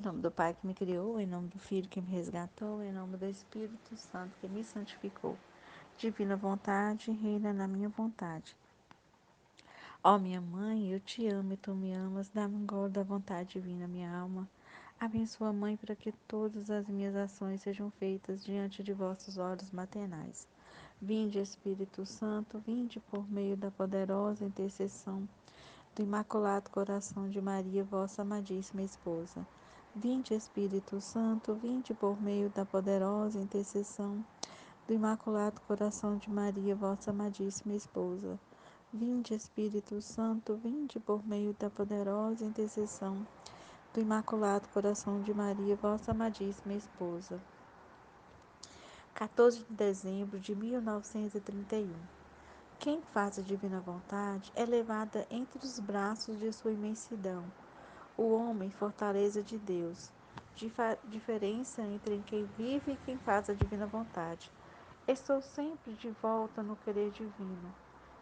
nome do Pai que me criou, em nome do Filho que me resgatou, em nome do Espírito Santo que me santificou. Divina vontade, reina na minha vontade. Ó minha mãe, eu te amo e tu me amas, dá-me um gole da vontade divina, minha alma. Abençoa, mãe, para que todas as minhas ações sejam feitas diante de vossos olhos maternais. Vinde, Espírito Santo, vinde por meio da poderosa intercessão do Imaculado Coração de Maria, vossa amadíssima esposa. Vinde, Espírito Santo, vinde por meio da poderosa intercessão do Imaculado Coração de Maria, vossa amadíssima esposa. Vinde, Espírito Santo, vinde por meio da poderosa intercessão do Imaculado Coração de Maria, vossa amadíssima esposa. 14 de dezembro de 1931. Quem faz a divina vontade é levada entre os braços de sua imensidão. O homem, fortaleza de Deus. Diferença entre quem vive e quem faz a divina vontade. Estou sempre de volta no querer divino.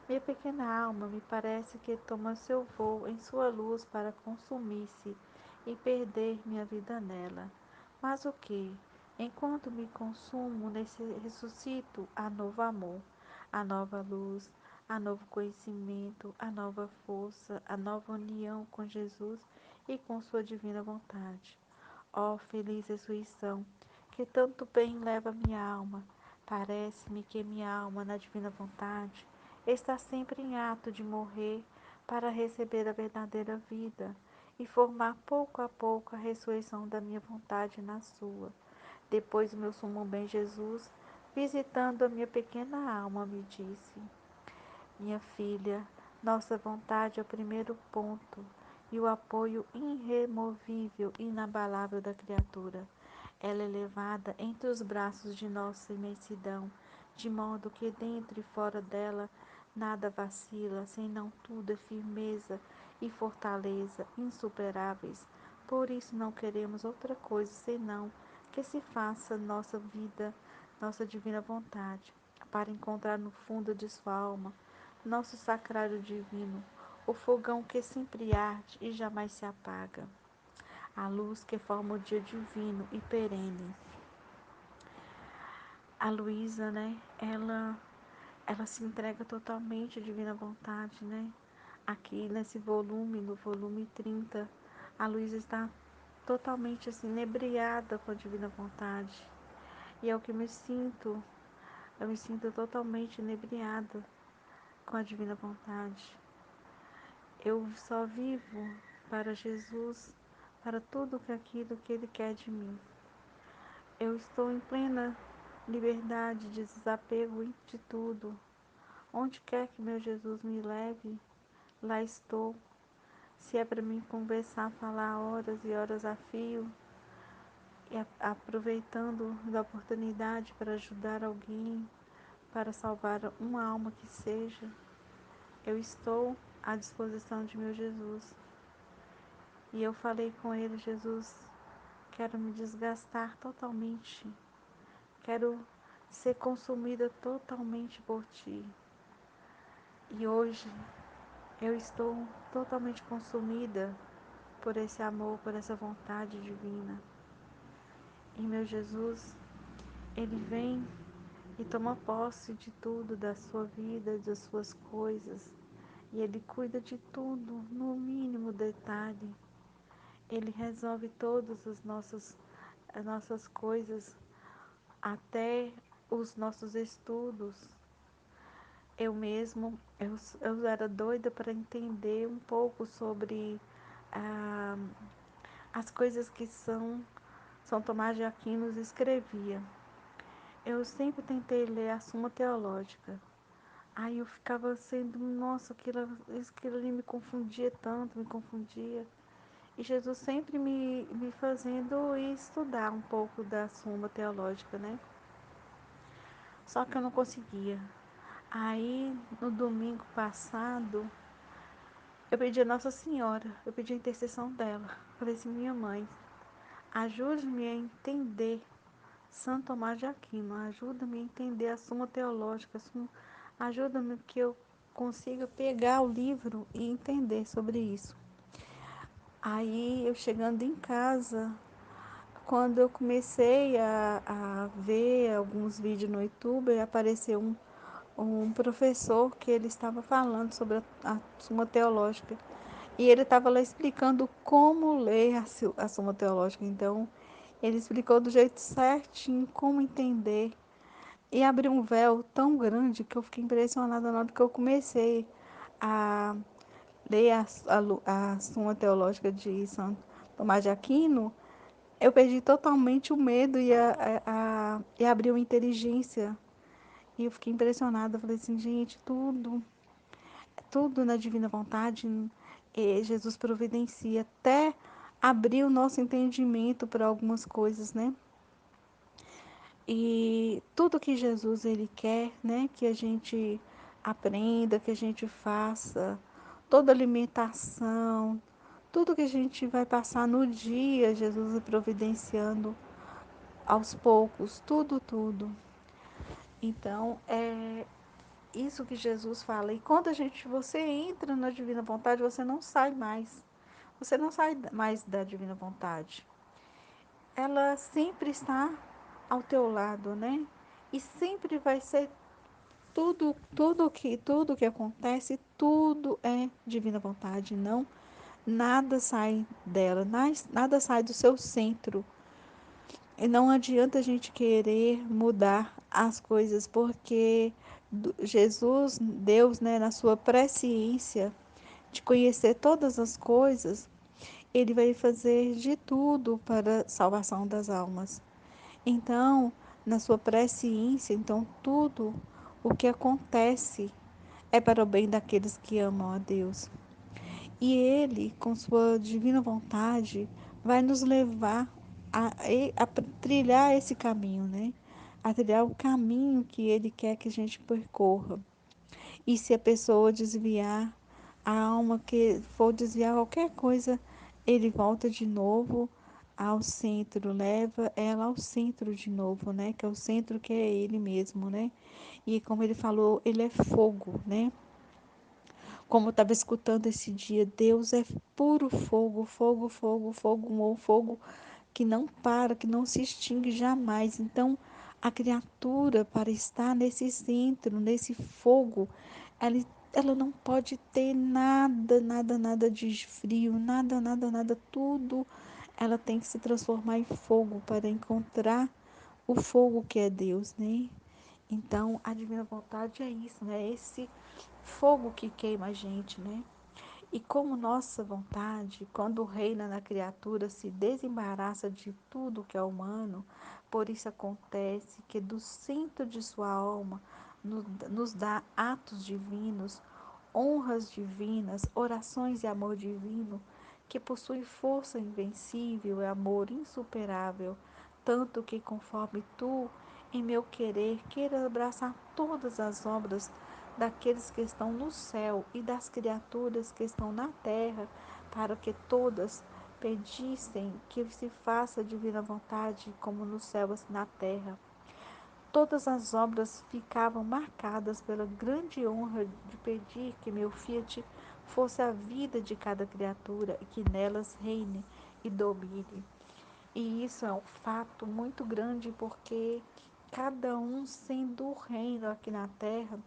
Minha pequena alma me parece que toma seu voo em sua luz para consumir-se e perder minha vida nela. Mas o que? Enquanto me consumo, ressuscito a novo amor, a nova luz, a novo conhecimento, a nova força, a nova união com Jesus e com sua divina vontade. Ó feliz ressurreição, que tanto bem leva minha alma! Parece-me que minha alma, na divina vontade, está sempre em ato de morrer para receber a verdadeira vida e formar pouco a pouco a ressurreição da minha vontade na sua. Depois o meu sumo bem Jesus, visitando a minha pequena alma, me disse: minha filha, nossa vontade é o primeiro ponto e o apoio irremovível e inabalável da criatura. Ela é levada entre os braços de nossa imensidão, de modo que dentro e fora dela nada vacila, senão tudo é firmeza e fortaleza insuperáveis. Por isso não queremos outra coisa senão que se faça nossa vida, nossa divina vontade, para encontrar no fundo de sua alma nosso sacrário divino, o fogão que sempre arde e jamais se apaga, a luz que forma o dia divino e perene. A Luísa, né, ela se entrega totalmente à divina vontade, né? Aqui nesse volume, no volume 30, a Luísa está totalmente assim, inebriada com a divina vontade. E é o que eu me sinto totalmente inebriada com a divina vontade. Eu só vivo para Jesus, para tudo aquilo que Ele quer de mim. Eu estou em plena liberdade de desapego de tudo. Onde quer que meu Jesus me leve, lá estou. Se é para mim conversar, falar horas e horas a fio, e aproveitando da oportunidade para ajudar alguém, para salvar uma alma que seja, eu estou à disposição de meu Jesus. E eu falei com ele: Jesus, quero me desgastar totalmente, quero ser consumida totalmente por ti. E hoje eu estou totalmente consumida por esse amor, por essa vontade divina. E meu Jesus, ele vem e toma posse de tudo, da sua vida, das suas coisas. E ele cuida de tudo, no mínimo detalhe. Ele resolve todas as nossas coisas, até os nossos estudos. Eu era doida para entender um pouco sobre ah, as coisas que São Tomás de Aquino escrevia. Eu sempre tentei ler a Suma Teológica. Aí eu ficava sendo, nossa, aquilo ali me confundia tanto, me confundia. E Jesus sempre me fazendo estudar um pouco da Suma Teológica, né? Só que eu não conseguia. Aí, no domingo passado, eu pedi a Nossa Senhora, eu pedi a intercessão dela. Falei assim: minha mãe, ajude-me a entender Santo Tomás de Aquino, ajuda-me a entender a Suma Teológica, ajuda-me que eu consiga pegar o livro e entender sobre isso. Aí, eu chegando em casa, quando eu comecei a ver alguns vídeos no YouTube, apareceu um professor que ele estava falando sobre a Suma Teológica. E ele estava lá explicando como ler a Suma Teológica. Então, ele explicou do jeito certinho como entender. E abriu um véu tão grande que eu fiquei impressionada na hora que eu comecei a ler a Suma Teológica de São Tomás de Aquino. Eu perdi totalmente o medo e abriu inteligência. E eu fiquei impressionada. Eu falei assim, gente, tudo na divina vontade, Jesus providencia até abrir o nosso entendimento para algumas coisas, né? E tudo que Jesus ele quer, né, que a gente aprenda, que a gente faça, toda alimentação, tudo que a gente vai passar no dia, Jesus é providenciando aos poucos, tudo. Então, é isso que Jesus fala. E quando você entra na divina vontade, você não sai mais. Você não sai mais da divina vontade. Ela sempre está ao teu lado, né? E sempre vai ser tudo que acontece, tudo é divina vontade, não nada sai dela, nada sai do seu centro. E não adianta a gente querer mudar as coisas, porque Jesus, Deus, né, na sua presciência de conhecer todas as coisas, ele vai fazer de tudo para a salvação das almas. Então, na sua presciência, então tudo o que acontece é para o bem daqueles que amam a Deus. E Ele, com sua divina vontade, vai nos levar a trilhar esse caminho, né? A trilhar o caminho que Ele quer que a gente percorra. E se a pessoa desviar, a alma que for desviar qualquer coisa, Ele volta de novo ao centro, leva ela ao centro de novo, né? Que é o centro que é Ele mesmo, né? E como Ele falou, Ele é fogo, né? Como eu estava escutando esse dia, Deus é puro fogo, fogo, um fogo que não para, que não se extingue jamais. Então, a criatura, para estar nesse centro, nesse fogo, ela, ela não pode ter nada de frio, nada, tudo. Ela tem que se transformar em fogo para encontrar o fogo que é Deus, né? Então, a divina vontade é isso, né? Esse fogo que queima a gente, né? E como nossa vontade, quando reina na criatura, se desembaraça de tudo que é humano, por isso acontece que do centro de sua alma nos dá atos divinos, honras divinas, orações e amor divino, que possuem força invencível e amor insuperável, tanto que conforme tu, em meu querer, queira abraçar todas as obras daqueles que estão no céu e das criaturas que estão na terra, para que todas pedissem que se faça a divina vontade, como no céu, assim na terra. Todas as obras ficavam marcadas pela grande honra de pedir que meu fiat fosse a vida de cada criatura e que nelas reine e domine. E isso é um fato muito grande porque cada um sendo o reino aqui na terra.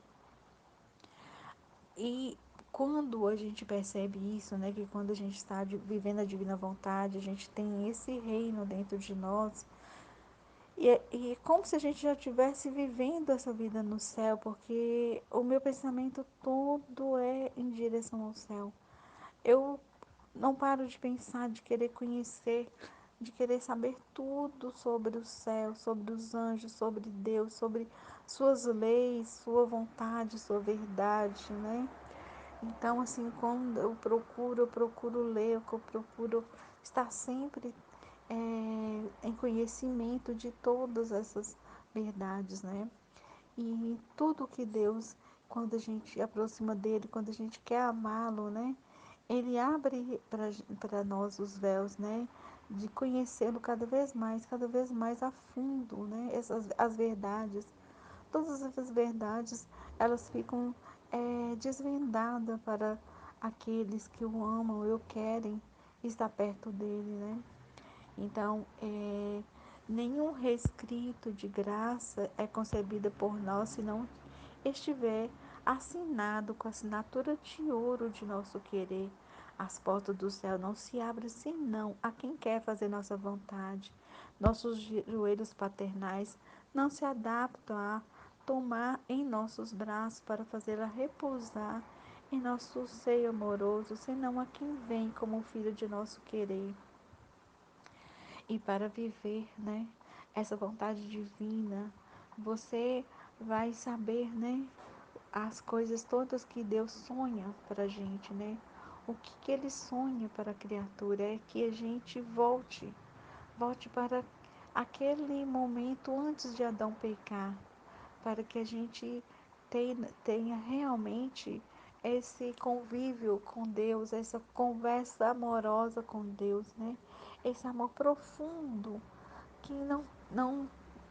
E quando a gente percebe isso, né, que quando a gente está vivendo a divina vontade, a gente tem esse reino dentro de nós, e é como se a gente já estivesse vivendo essa vida no céu, porque o meu pensamento todo é em direção ao céu. Eu não paro de pensar, de querer conhecer, de querer saber tudo sobre o céu, sobre os anjos, sobre Deus, sobre suas leis, sua vontade, sua verdade, né? Então, assim, quando eu procuro ler, eu procuro estar sempre em conhecimento de todas essas verdades, né? E tudo que Deus, quando a gente aproxima dele, quando a gente quer amá-lo, né? Ele abre para nós os véus, né? De conhecê-lo cada vez mais a fundo, né? As verdades. Todas essas verdades, elas ficam desvendadas para aqueles que o amam e o querem estar perto dele, né? Então, nenhum rescrito de graça é concebido por nós se não estiver assinado com a assinatura de ouro de nosso querer. As portas do céu não se abrem senão a quem quer fazer nossa vontade. Nossos joelhos paternais não se adaptam a tomar em nossos braços para fazê-la repousar em nosso seio amoroso, senão a quem vem como filho de nosso querer. E para viver, né, essa vontade divina, você vai saber, né, as coisas todas que Deus sonha para a gente, né? O que Ele sonha para a criatura é que a gente volte para aquele momento antes de Adão pecar, para que a gente tenha realmente esse convívio com Deus, essa conversa amorosa com Deus, né? Esse amor profundo que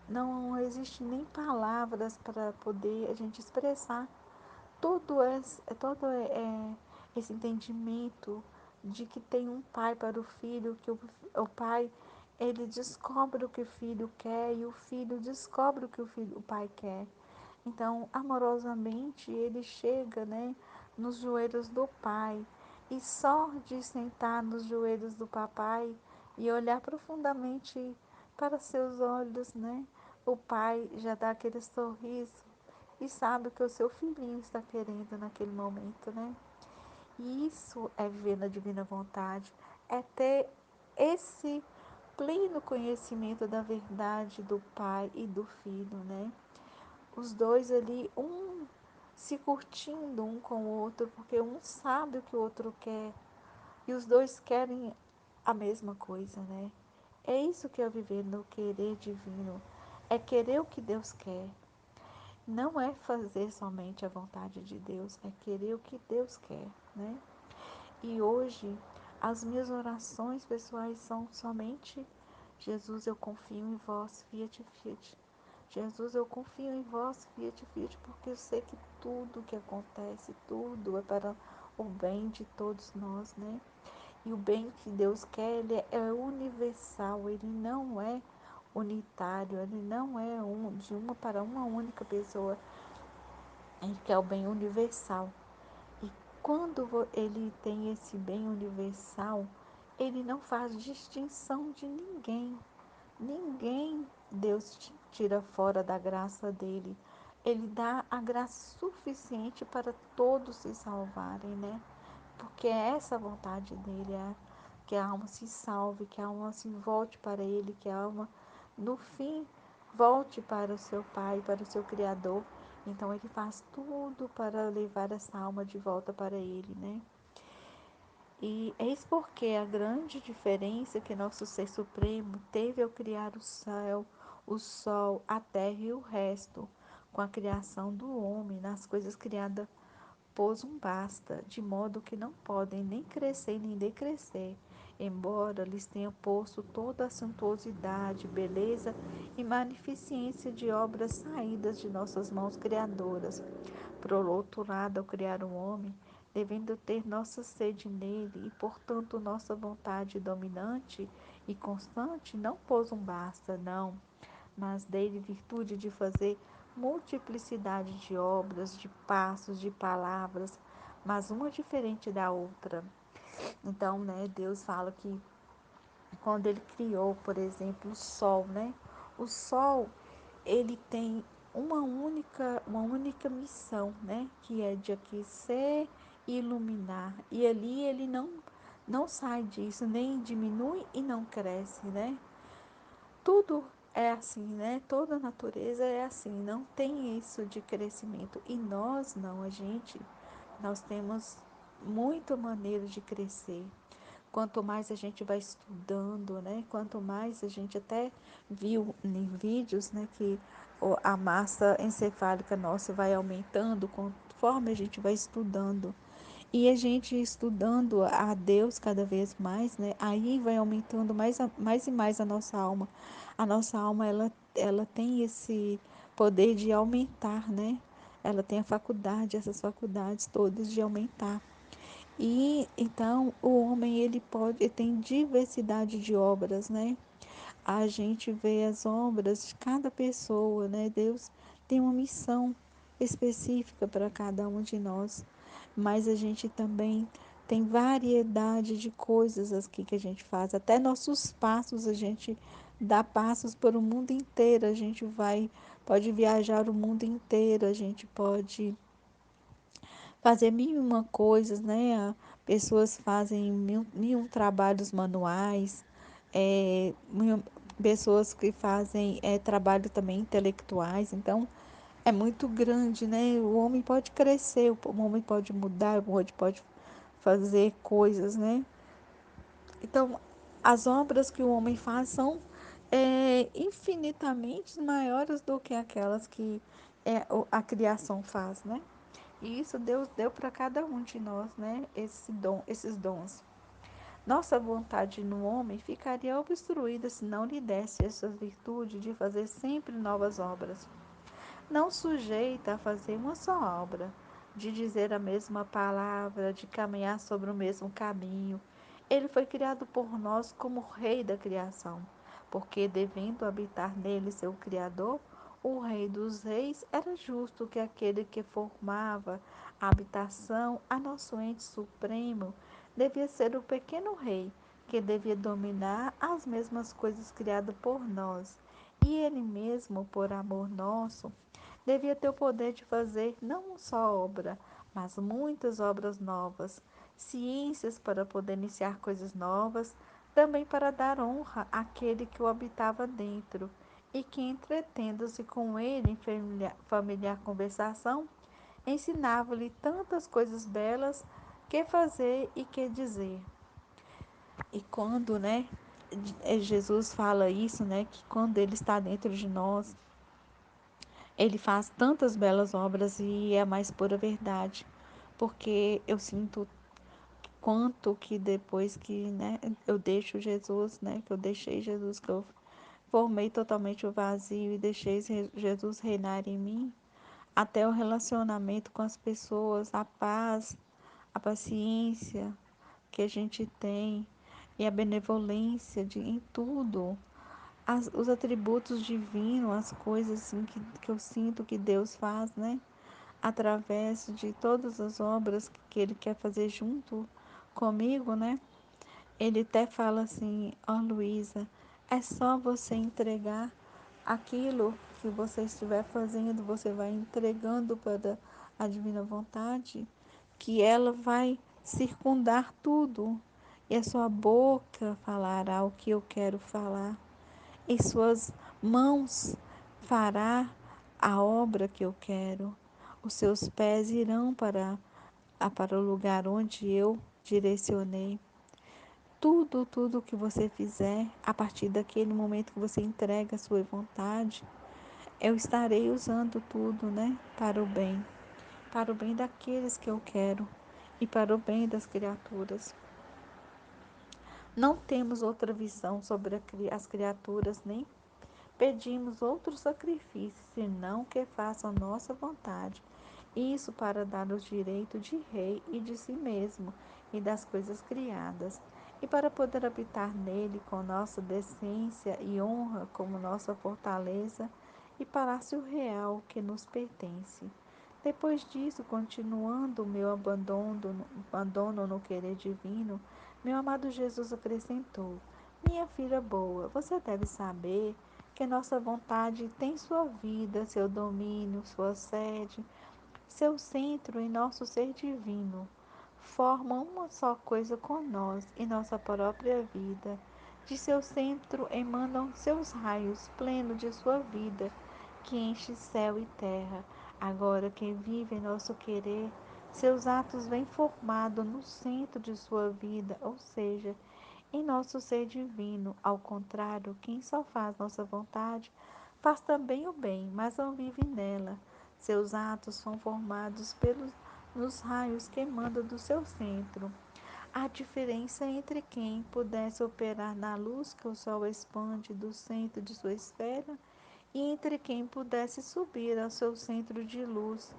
não existe nem palavras para poder a gente expressar todo esse entendimento de que tem um pai para o filho, que o pai ele descobre o que o filho quer e o filho descobre o que o pai quer. Então, amorosamente, ele chega, né, nos joelhos do pai e só de sentar nos joelhos do papai e olhar profundamente para seus olhos, né, o pai já dá aquele sorriso e sabe o que o seu filhinho está querendo naquele momento, né? E isso é viver na divina vontade, é ter esse pleno conhecimento da verdade do pai e do filho, né? Os dois ali, um se curtindo um com o outro, porque um sabe o que o outro quer e os dois querem a mesma coisa, né? É isso que é viver no querer divino, é querer o que Deus quer. Não é fazer somente a vontade de Deus, é querer o que Deus quer, né? E hoje, as minhas orações pessoais são somente: Jesus, eu confio em vós, fiat, fiat. Jesus, eu confio em vós, fiat, fiat, porque eu sei que tudo que acontece, tudo é para o bem de todos nós, né? E o bem que Deus quer, ele é universal, ele não é unitário, ele não é de uma para uma única pessoa, ele quer o bem universal. E quando ele tem esse bem universal, ele não faz distinção de ninguém. Ninguém Deus tira fora da graça dele. Ele dá a graça suficiente para todos se salvarem, né? Porque é essa a vontade dele, é que a alma se salve, que a alma se volte para ele, que a alma, no fim, volte para o seu Pai, para o seu Criador. Então, ele faz tudo para levar essa alma de volta para ele, né? E eis porque a grande diferença que nosso Ser Supremo teve ao criar o céu, o sol, a terra e o resto, com a criação do homem, nas coisas criadas pôs um basta, de modo que não podem nem crescer nem decrescer, embora lhes tenha posto toda a suntuosidade, beleza e magnificência de obras saídas de nossas mãos criadoras. Por outro lado, ao criar o homem, devendo ter nossa sede nele e, portanto, nossa vontade dominante e constante, não pôs um basta, não, mas dele virtude de fazer multiplicidade de obras, de passos, de palavras, mas uma diferente da outra. Então, né, Deus fala que quando ele criou, por exemplo, o sol, né? O sol, ele tem uma única missão, né? Que é de aquecer e iluminar. E ali ele não sai disso, nem diminui e não cresce, né? Tudo é assim, né? Toda a natureza é assim, não tem isso de crescimento. E nós não, nós temos muita maneira de crescer. Quanto mais a gente vai estudando, né? Quanto mais a gente até viu em vídeos, né? Que a massa encefálica nossa vai aumentando conforme a gente vai estudando. E a gente estudando a Deus cada vez mais, né? Aí vai aumentando mais e mais a nossa alma. A nossa alma, ela tem esse poder de aumentar, né? Ela tem a faculdade, essas faculdades todas de aumentar. E então o homem ele tem diversidade de obras, né? A gente vê as obras de cada pessoa, né? Deus tem uma missão específica para cada um de nós, mas a gente também tem variedade de coisas aqui que a gente faz. Até nossos passos, a gente dá passos para o mundo inteiro. A gente pode viajar o mundo inteiro, a gente pode fazer mil e uma coisas, né? Pessoas fazem mil e um trabalhos manuais, pessoas que fazem trabalho também intelectuais. Então, é muito grande, né? O homem pode crescer, o homem pode mudar, o homem pode fazer coisas, né? Então, as obras que o homem faz são infinitamente maiores do que aquelas que a criação faz, né? E isso Deus deu para cada um de nós, né? Esses dons. Nossa vontade no homem ficaria obstruída se não lhe desse essa virtude de fazer sempre novas obras, não sujeita a fazer uma só obra, de dizer a mesma palavra, de caminhar sobre o mesmo caminho. Ele foi criado por nós como Rei da criação, porque, devendo habitar nele seu Criador, o Rei dos Reis, era justo que aquele que formava a habitação a nosso ente supremo devia ser o pequeno rei, que devia dominar as mesmas coisas criadas por nós. E ele mesmo, por amor nosso, devia ter o poder de fazer não uma só obra, mas muitas obras novas, ciências para poder iniciar coisas novas, também para dar honra àquele que o habitava dentro, e que, entretendo-se com ele em familiar conversação, ensinava-lhe tantas coisas belas que fazer e que dizer. E quando, né, Jesus fala isso, né, que quando ele está dentro de nós, ele faz tantas belas obras e é a mais pura verdade, porque eu sinto quanto que depois que, né, eu deixo Jesus, né, que eu deixei Jesus, que eu formei totalmente o vazio e deixei Jesus reinar em mim, até o relacionamento com as pessoas, a paz, a paciência que a gente tem e a benevolência em tudo, os atributos divinos, as coisas assim que eu sinto que Deus faz, né? Através de todas as obras que Ele quer fazer junto comigo, né? Ele até fala assim: ó, Luísa, é só você entregar aquilo que você estiver fazendo, você vai entregando para a divina vontade, que ela vai circundar tudo. E a sua boca falará o que eu quero falar. Em suas mãos fará a obra que eu quero. Os seus pés irão para o lugar onde eu direcionei. Tudo que você fizer, a partir daquele momento que você entrega a sua vontade, eu estarei usando tudo, né, para o bem daqueles que eu quero e para o bem das criaturas. Não temos outra visão sobre as criaturas, nem pedimos outro sacrifício, senão que façam nossa vontade. Isso para dar o direito de rei e de si mesmo e das coisas criadas, e para poder habitar nele com nossa decência e honra como nossa fortaleza e palácio real que nos pertence. Depois disso, continuando o meu abandono no querer divino, meu amado Jesus acrescentou: minha filha boa, você deve saber que nossa vontade tem sua vida, seu domínio, sua sede, seu centro em nosso ser divino. Formam uma só coisa com nós e nossa própria vida. De seu centro emanam seus raios, plenos de sua vida, que enche céu e terra. Agora que vive em nosso querer, seus atos vêm formados no centro de sua vida, ou seja, em nosso ser divino. Ao contrário, quem só faz nossa vontade faz também o bem, mas não vive nela. Seus atos são formados nos raios que emandam do seu centro. A diferença entre quem pudesse operar na luz que o sol expande do centro de sua esfera e entre quem pudesse subir ao seu centro de luz.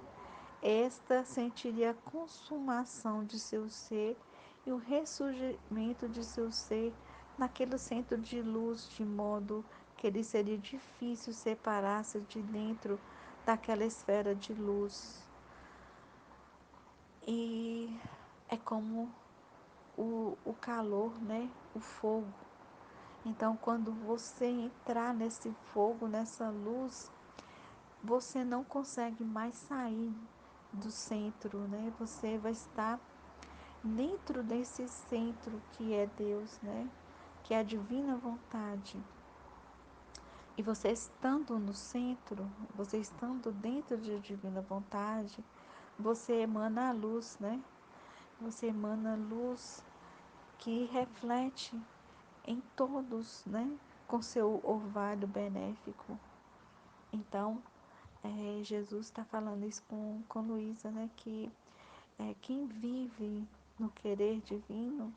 esta sentiria a consumação de seu ser e o ressurgimento de seu ser naquele centro de luz, de modo que lhe seria difícil separar-se de dentro daquela esfera de luz. E é como o calor, né? O fogo. Então, quando você entrar nesse fogo, nessa luz, você não consegue mais sair do centro, né? Você vai estar dentro desse centro que é Deus, né? Que é a divina vontade. E você estando no centro, você estando dentro de divina vontade, você emana a luz, né? Você emana luz que reflete em todos, né? Com seu orvalho benéfico. Então, Jesus está falando isso com Luísa, né? Que quem vive no querer divino,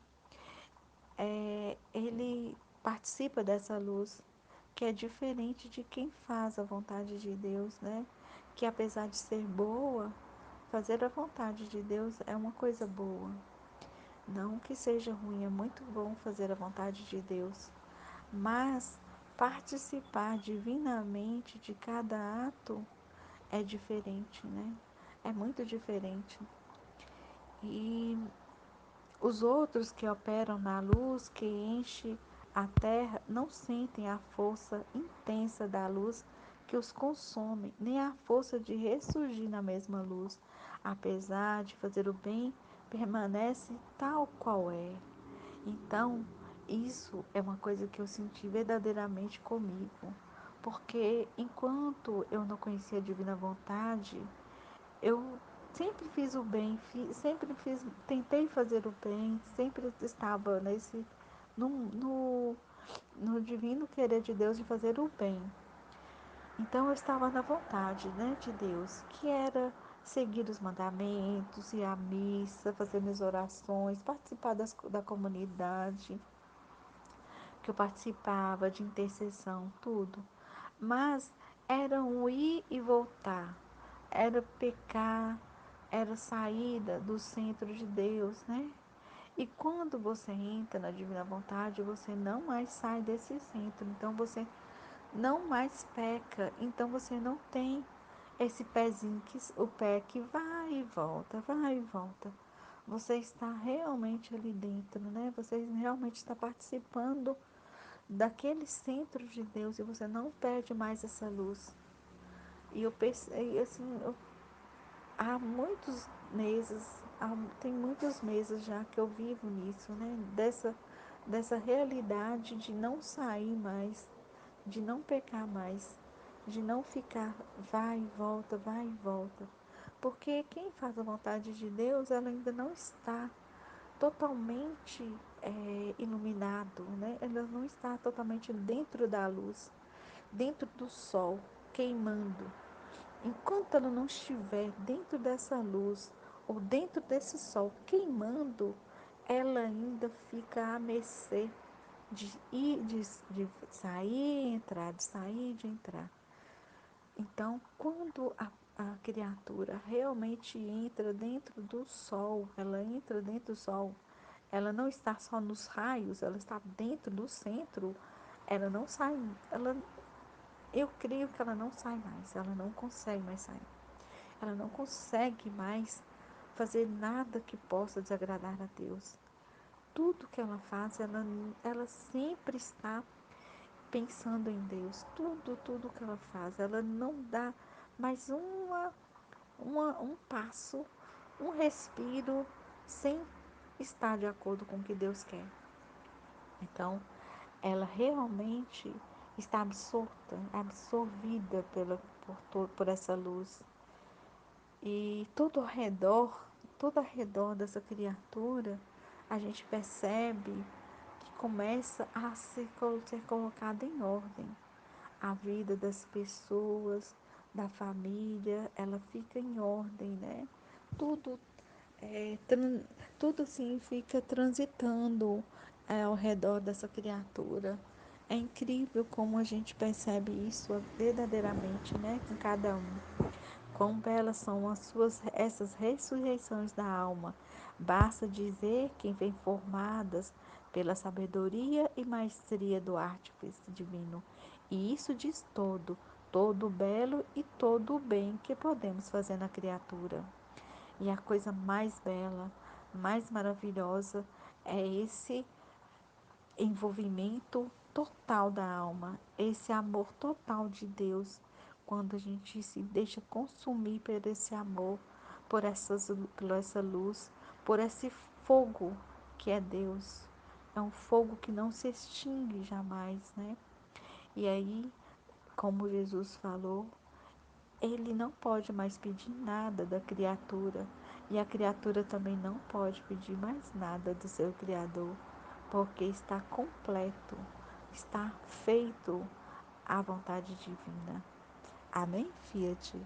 ele participa dessa luz, que é diferente de quem faz a vontade de Deus, né? Que apesar de ser boa, fazer a vontade de Deus é uma coisa boa. Não que seja ruim, é muito bom fazer a vontade de Deus. Mas participar divinamente de cada ato é diferente, né? É muito diferente. E os outros que operam na luz, que enche a terra, não sentem a força intensa da luz que os consome, nem a força de ressurgir na mesma luz. Apesar de fazer o bem, permanece tal qual é. Então, isso é uma coisa que eu senti verdadeiramente comigo, porque enquanto eu não conhecia a divina vontade, eu sempre fiz o bem, tentei fazer o bem, sempre estava no, no, no divino querer de Deus de fazer o bem. Então eu estava na vontade, né, de Deus, que era seguir os mandamentos, ir à missa, fazer minhas orações, participar da comunidade que eu participava, de intercessão, tudo. Mas era um ir e voltar, era pecar, era saída do centro de Deus, né? E quando você entra na divina vontade, você não mais sai desse centro. Então você não mais peca. Então você não tem esse pezinho, o pé que vai e volta, vai e volta. Você está realmente ali dentro, né? Você realmente está participando daquele centro de Deus e você não perde mais essa luz. E eu pensei assim, há muitos meses, tem muitos meses já que eu vivo nisso, né? Dessa realidade de não sair mais, de não pecar mais, de não ficar vai e volta. Porque quem faz a vontade de Deus, ela ainda não está totalmente iluminado, né? Ela não está totalmente dentro da luz, dentro do sol, queimando. Enquanto ela não estiver dentro dessa luz ou dentro desse sol queimando, ela ainda fica a mercê de ir, de sair, entrar, de sair, de entrar. Então, quando a criatura realmente entra dentro do sol, ela entra dentro do sol, ela não está só nos raios, ela está dentro do centro, ela não sai, eu creio que ela não sai mais, ela não consegue mais sair. Ela não consegue mais fazer nada que possa desagradar a Deus. Tudo que ela faz, ela sempre está pensando em Deus. Tudo que ela faz, ela não dá mais um passo, um respiro sem estar de acordo com o que Deus quer. Então, ela realmente está absorvida por essa luz. E todo ao redor dessa criatura, a gente percebe que começa a ser colocada em ordem. A vida das pessoas, da família, ela fica em ordem, né? Tudo, é, tran, tudo assim fica transitando ao redor dessa criatura. É incrível como a gente percebe isso verdadeiramente, né? Com cada um. Quão belas são essas ressurreições da alma. Basta dizer que vem formadas pela sabedoria e maestria do artífice divino. E isso diz todo o belo e todo o bem que podemos fazer na criatura. E a coisa mais bela, mais maravilhosa é esse envolvimento total da alma, esse amor total de Deus, quando a gente se deixa consumir por esse amor, por essa luz, por esse fogo que é Deus. É um fogo que não se extingue jamais, né? E aí, como Jesus falou, ele não pode mais pedir nada da criatura, e a criatura também não pode pedir mais nada do seu Criador, porque está completo, está feito à vontade divina. Amém, Fiat?